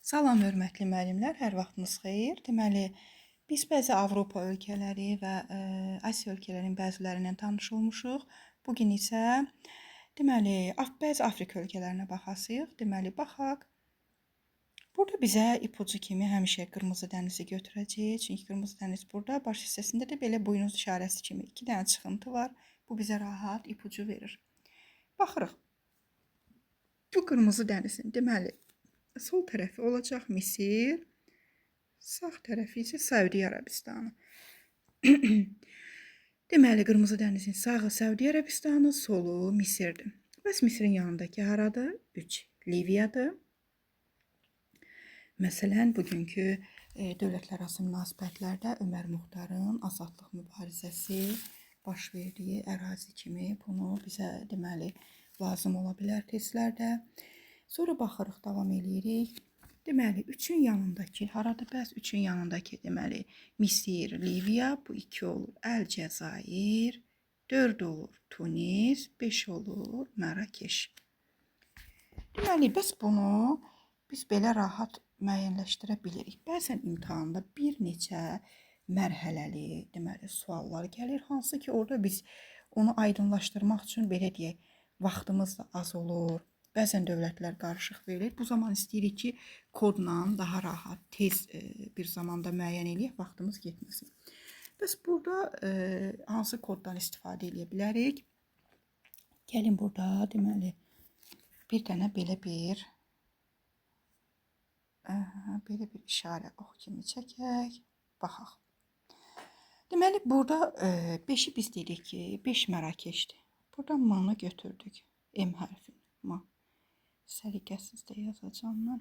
Salam, hörmətli müəllimlər, hər vaxtınız xeyir. Deməli, biz bəzi Avropa ölkələri və Asiya ölkələrinin bəzilərindən tanış olmuşuq. Bu gün isə deməli, bəzi Afrika ölkələrinə baxasıyıq. Deməli, baxaq. Burada bizə ipucu kimi həmişə qırmızı dənizi götürəcək. Çünki qırmızı dəniz burada, baş hissəsində də belə buynuz işarəsi kimi 2 dənə çıxıntı var. Bu bizə rahat ipucu verir. Baxırıq. Bu qırmızı dənizin deməli sol tərəfi olacaq Misir, sağ tərəfi isə Səudiyyə Ərəbistanı. Deməli, qırmızı dənizin sağı Səudiyyə Ərəbistanı, solu Misirdir. Bəs Misirin yanındakı haradır? 3. Liviyadır. Məsələn, bugünkü dövlətlərarası münasibətlərdə Ömər Muxtarın azadlıq mübarizəsi baş verdiyi ərazi kimi bunu bizə deməli lazım ola bilər testlərdə. Sonra baxırıq, davam edirik. Deməli, 3-ün yanındakı haradır? Bəs 3-ün yanındakı deməli Misir, Liviya, bu 2 olur. Əlcəzair, 4 olur. Tunis, 5 olur. Mərakeş. Deməli, bəs bunu biz belə rahat müəyyənləşdirə bilirik. Bəzən imtahanda bir neçə mərhələli deməli suallar gəlir, hansı ki, orada biz onu aydınlaşdırmaq üçün belə deyək, vaxtımız da az olur. Bəzən dövlətlər qarışıq verir. Bu zaman istəyirik ki, kodla daha rahat, tez bir zamanda müəyyən eləyək, vaxtımız getməsin. Bəs burada hansı koddan istifadə edə bilərik? Gəlin burada deməli bir dənə belə bir işarə ox kimi çəkək, baxaq. Deməli, burada 5-i biz dedik ki, 5 Mərakeşdir. Burada M-nı götürdük, M hərfini, M. Səliqəsiz də yazacağım mən.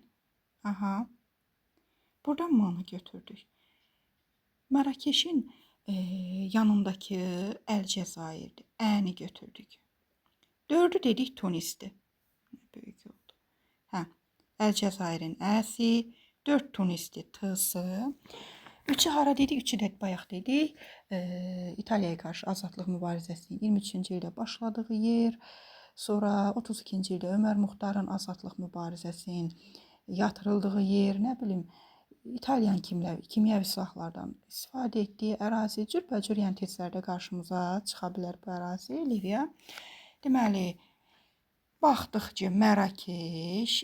Aha. Burada M-nı götürdük. Mərakeşin yanındakı Əlcəzairdir. Ə-ni götürdük. 4-ü dedik Tunisdir. Böyük oldu. Hə. Əlcəzairin əsi, 4 Tunisdir, T-sı. 3-ü hara dedik? 3-ü də bayaq dedik. İtaliyaya qarşı azadlıq mübarizəsinin 23-cü ildə başladığı yer. Sonra 32-ci ildə Ömər Muxtarın azadlıq mübarizəsinin yatırıldığı yer, nə bilim, İtalyan kimyəvi silahlardan istifadə etdiyi ərazi, cürbəcür yəni testlərdə qarşımıza çıxa bilər bu ərazi, Liviya. Deməli, baxdıq ki, Mərakeş,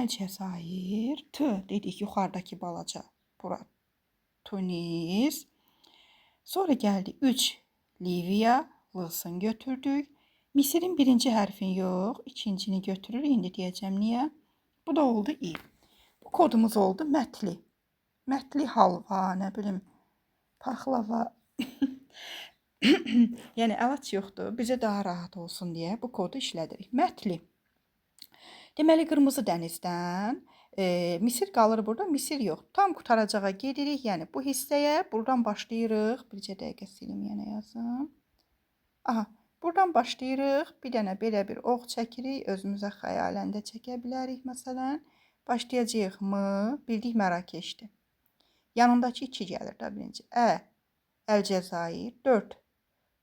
Əlcəzair, T dedik yuxarıdakı balaca, bura Tunis. Sonra gəldi 3 Liviya, L-sını götürdük. Misirin birinci hərfini yox, ikincini götürür. İndi deyəcəm niyə? Bu da oldu İ. Bu kodumuz oldu mətli. Mətli halva, nə bilim, paxlava. Yəni, əlac yoxdur. Bizə daha rahat olsun deyə bu kodu işlədirik. Mətli. Deməli, qırmızı dənizdən Misir qalır burada, Misir yox. Tam qutaracağa gedirik, yəni bu hissəyə buradan başlayırıq. Bircə dəqiqə silim, yenə yazım. Aha. Buradan başlayırıq, bir dənə belə bir ox çəkirik, özümüzə xəyalən də çəkə bilərik, məsələn. Başlayacağıq M, bildik Mərakeşdir. Yanındakı 2 gəlir də birinci. Əlcəzair, 4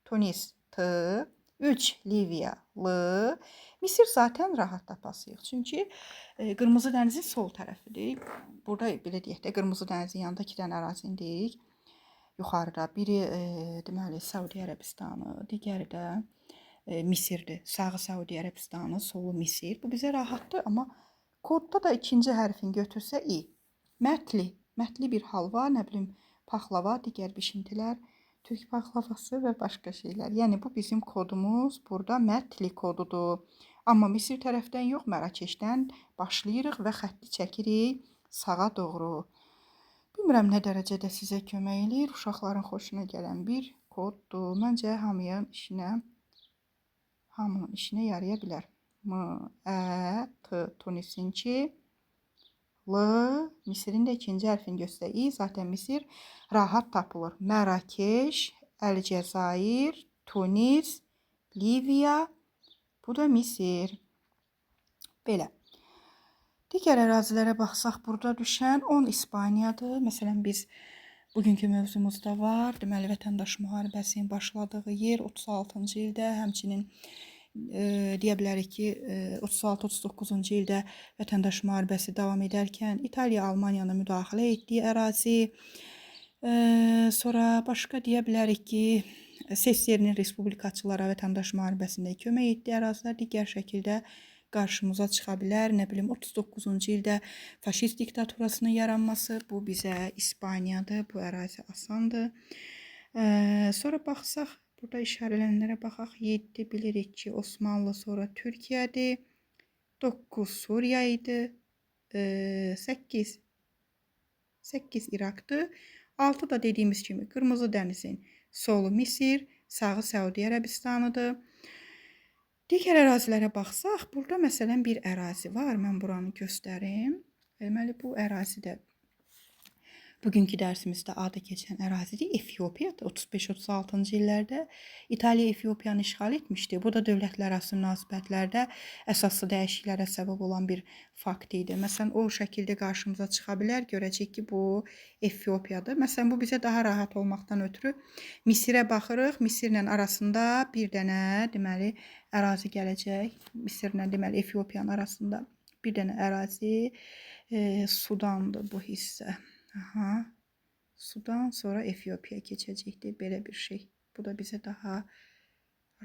Tunis, T, 3 Liviya, L. Misir zaten rahat tapasıyıq, çünki qırmızı dənizin sol tərəfidir. Burada belə deyək də, qırmızı dənizin yanında 2 dənə ərazini deyirik. Yuxarıda biri deməli Səudiyyə Ərəbistanı, digəri də Misirdir. Sağı Səudiyyə Ərəbistanı, solu Misir. Bu bizə rahatdır, amma kodda da ikinci hərfini götürsə İ. Mətli bir halva, nə bilim, paxlava, digər bişintilər, Türk paxlavası və başqa şeylər. Yəni bu bizim kodumuz burada mətli kodudur. Amma Misir tərəfdən yox, Mərakeşdən başlayırıq və xətti çəkirik sağa doğru. Bilmirəm nə dərəcədə sizə kömək eləyir, uşaqların xoşuna gələn bir koddur. Məncə hamının işinə yaraya bilər. M, T, Tunisinki, L, Misirin də ikinci hərfini göstərir. Zaten Misir rahat tapılır. Mərakeş, Əlcəzair, Tunis, Liviya, bu da Misir. Belə. Digər ərazilərə baxsaq, burada düşən 10 İspaniyadır. Məsələn, biz bugünkü mövzumuzda var. Deməli, vətəndaş müharibəsinin başladığı yer 36-cı ildə, həmçinin deyə bilərik ki, 36-39-cu ildə vətəndaş müharibəsi davam edərkən İtaliya Almaniyanın müdaxilə etdiyi ərazi. Sonra başqa deyə bilərik ki, SSR-nin respublikaçılara vətəndaş müharibəsində kömək etdiyi ərazilər digər şəkildə qarşımıza çıxa bilər. Nə bilim 39-cu ildə faşist diktaturasının yaranması, bu bizə İspaniyadır, bu ərazi asandır. Sonra baxsaq, burada işarələnənlərə baxaq. 7 bilirik ki, Osmanlı, sonra Türkiyədir. 9 Suriya idi. 8 İraqdır. 6 da dediyimiz kimi Qırmızı dənizin solu Misir, sağı Səudiyyə Ərəbistanıdır. Digər ərazilərə baxsaq, burada məsələn bir ərazi var. Mən buranı göstərim. Deməli, bu ərazi də bugünkü dərsimizdə adı keçən ərazidir. Efiopiyadır. 35-36-cı illərdə İtaliya Efiopiyanı işğal etmişdi. Bu da dövlətlərarası münasibətlərdə əsaslı dəyişikliklərə səbəb olan bir fakt idi. Məsələn, o şəkildə qarşımıza çıxa bilər. Görəcək ki, bu Efiopiyadır. Məsələn, bu bizə daha rahat olmaqdan ötürü Misirə baxırıq. Misirlə arasında bir dənə, deməli, ərazi gələcək. Misirlə, deməli, Efiopiyanın arasında bir dənə ərazi. Sudandır bu hissə. Aha. Sudan, sonra Efiopiya keçəcəkdir. Belə bir şey. Bu da bizə daha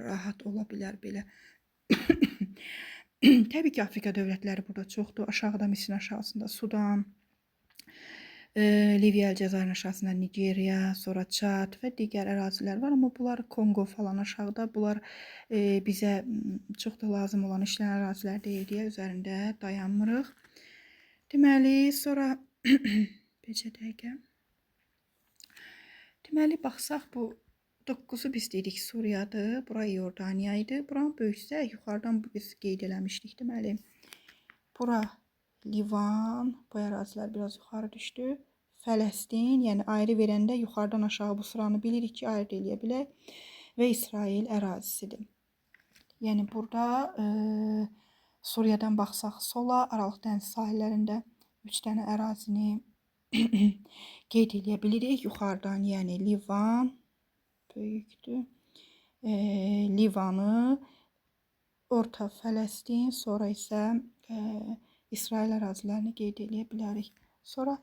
rahat ola bilər belə. Təbii ki, Afrika dövlətləri burada çoxdur. Aşağıda Misirin aşağısında Sudan, Liviya, Əlcəzairin aşağısında Nigeriya, sonra Çad və digər ərazilər var. Amma bunlar Kongo falan aşağıda. Bunlar bizə çox da lazım olan işlənən ərazilər deyil deyə üzərində dayanmırıq. Deməli, sonra bircə dəqiqə. Deməli, baxsaq, bu 9-u biz dedik Suriyadır, bura Yordaniya idi. Buranı böyüksək, yuxarıdan biz qeyd eləmişdik. Deməli, bura Livan, bu ərazilər biraz yuxarı düşdü. Fələstin, yəni ayrı verəndə yuxarıdan aşağı bu sıranı bilirik ki, ayrı eləyə bilək. Və İsrail ərazisidir. Yəni, burada Suriyadan baxsaq sola, Aralıq dəniz sahillərində 3 dənə ərazini qeyd eləyə bilirik. Yuxarıdan, yəni Livan böyükdür. Livanı, Orta Fələstin, sonra isə İsrail ərazilərini qeyd eləyə bilərik. Sonra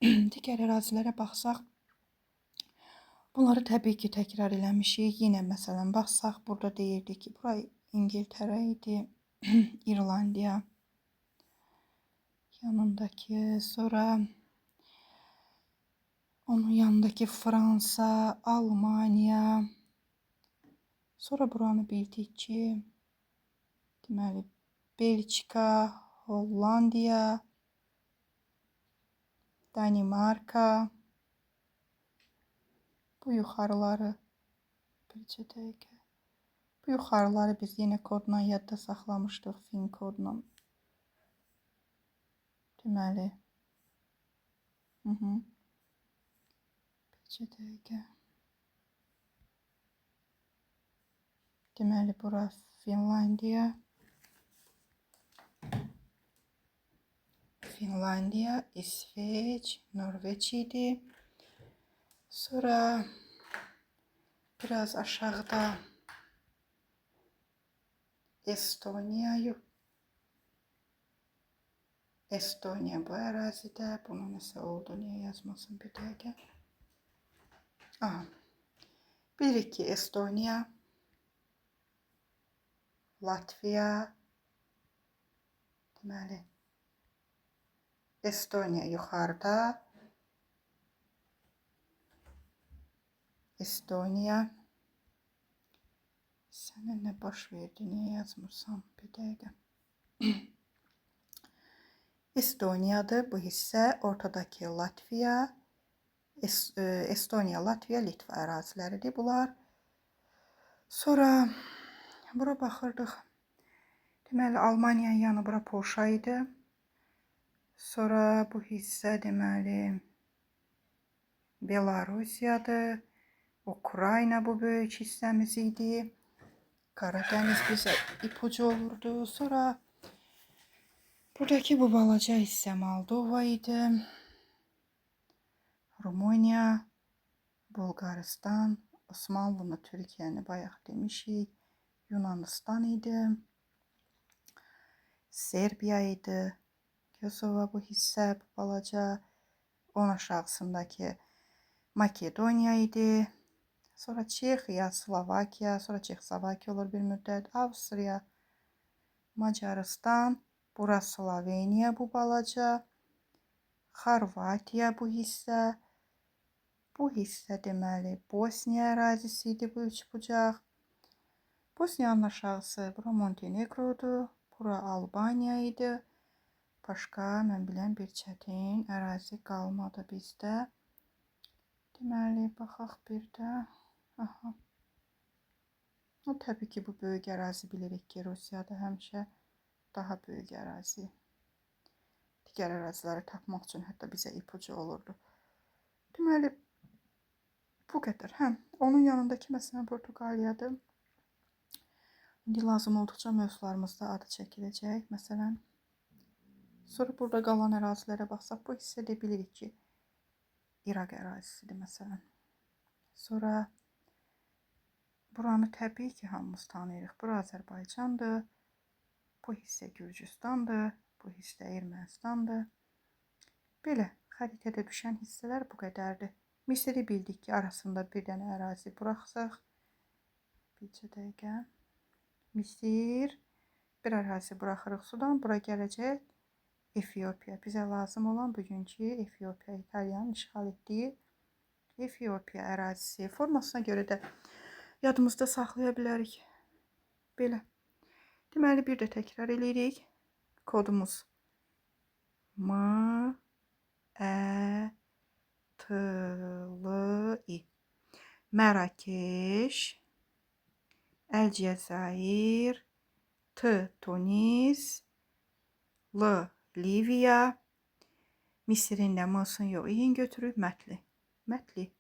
digər ərazilərə baxsaq, bunları təbii ki, təkrar eləmişik. Yenə məsələn, baxsaq, burada deyirdik ki, bura İngiltərə idi, İrlandiya yanındakı, sonra onun yanındakı Fransa, Almaniya, sonra buranı bildik ki, deməli, Belçika, Hollandiya, Danimarka, bu yuxarıları, bircə dəqiqə, bu yuxarıları biz yenə kodla yadda saxlamışdıq, fin kodla, deməli, bircə dəqiqə, deməli, bura Finlandiya, İsveç, Norveç idi. Sonra biraz aşağıda Estoniya bu ərazidə. Bunun nəsə oldu, niyə yazmasın bir dəqiqə. Bilirik ki, Estoniya, Latviya, deməli, Estoniya yuxarıda, Estoniya, sənə nə baş verdi, niyə yazmırsan bir dəqiqə. Estoniyadır bu hissə, ortadakı Latviya, Estoniya, Latviya, Litva əraziləridir bunlar. Sonra bura baxırdıq. Deməli, Almaniyanın yanı bura Polşa idi. Sonra bu hissə deməli Belarusiyadır. Ukrayna bu böyük hissəmiz idi. Qaradəniz bizə ipucu olurdu. Sonra buradakı bu balaca hissə Moldova idi. Rumıniya, Bulqaristan, Osmanlını, Türkiyəni bayaq demişik. Yunanistan idi. Serbiya idi. Kosova bu hissə, bu balaca. Onun aşağısındakı Makedoniya idi. Sonra Çexiya, Slovakiya, sonra Çexoslovakiya olur bir müddət. Avstriya, Macaristan, bura Sloveniya bu balaca. Xorvatiya bu hissə. Bu hissə deməli Bosniya ərazisi idi bu üçbucaq. Bosniyanın aşağısı bura Montenegrodur. Bura Albaniya idi. Başqa mən bilən bir çətin ərazi qalmadı bizdə. Deməli, baxaq bir də. Aha. Təbii ki, bu böyük ərazi bilirik ki, Rusiyada həmişə daha böyük ərazi. Digər əraziləri tapmaq üçün hətta bizə ipucu olurdu. Deməli, bu qədər. Onun yanındakı məsələn Portuqaliyadır. İndi lazım olduqca mövzularımızda adı çəkiləcək. Məsələn, sonra burada qalan ərazilərə baxsaq, bu hissədə bilirik ki, İraq ərazisidir məsələn. Sonra buranı təbii ki, hamımız tanıyırıq. Bura Azərbaycandır. Bu hissə Gürcüstandır. Bu hissə Ermənistandır. Belə, xəritədə düşən hissələr bu qədərdir. Misiri bildik ki, arasında bir dənə ərazi buraxsaq. Bircə dəqiqə. Misir, bir ərazi buraxırıq sudan, bura gələcək Efiopiya. Bizə lazım olan bugünkü Efiopiya, İtaliyanın işğal etdiyi Efiopiya ərazisi. Formasına görə də yadımızda saxlaya bilərik. Belə. Deməli, bir də təkrar edirik. Kodumuz M, Ə, T, L, İ. Mərakeş, Əlcəzair, T, Tunis, L, Liviya, Misirin də M-sını yox, İ-ni götürüb Mətli. Mətli.